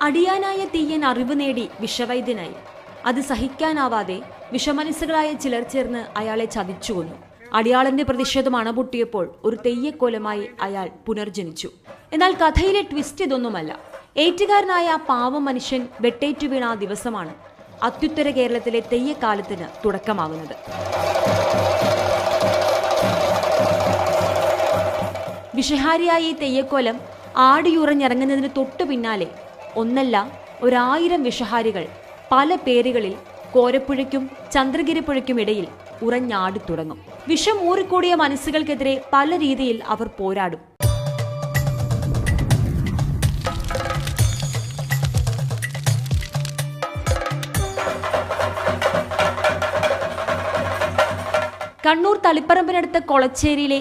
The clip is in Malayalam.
അടിയാനായ തീയൻ അറിവ് നേടി വിഷവൈദ്യനായി. അത് സഹിക്കാനാവാതെ വിഷമനസ്സുകളായ ചിലർ ചേർന്ന് അയാളെ ചതിച്ചു കൊന്നു. അടിയാളന്റെ പ്രതിഷേധം അണപൊട്ടിയപ്പോൾ ഒരു തെയ്യക്കോലമായി അയാൾ പുനർജനിച്ചു. എന്നാൽ കഥയിലെ ട്വിസ്റ്റ് ഇതൊന്നുമല്ല. ഏറ്റുകാരനായ പാവം മനുഷ്യൻ വെട്ടേറ്റു വീണ ആ ദിവസമാണ് അത്യുത്തര കേരളത്തിലെ തെയ്യക്കാലത്തിന് തുടക്കമാകുന്നത്. വിഷഹാരിയായ ഈ തെയ്യക്കോലം ആടിയുറഞ്ഞിറങ്ങുന്നതിന് തൊട്ടു പിന്നാലെ ഒന്നല്ല 1000 വിഷഹാരികൾ പല പേരുകളിൽ കോരപ്പുഴയ്ക്കും ചന്ദ്രഗിരിപ്പുഴയ്ക്കും ഇടയിൽ ഉറഞ്ഞാടി തുടങ്ങും. വിഷം ഊറിക്കൂടിയ മനസ്സുകൾക്കെതിരെ പല രീതിയിൽ അവർ പോരാടും. കണ്ണൂർ തളിപ്പറമ്പിനടുത്ത കൊളച്ചേരിയിലെ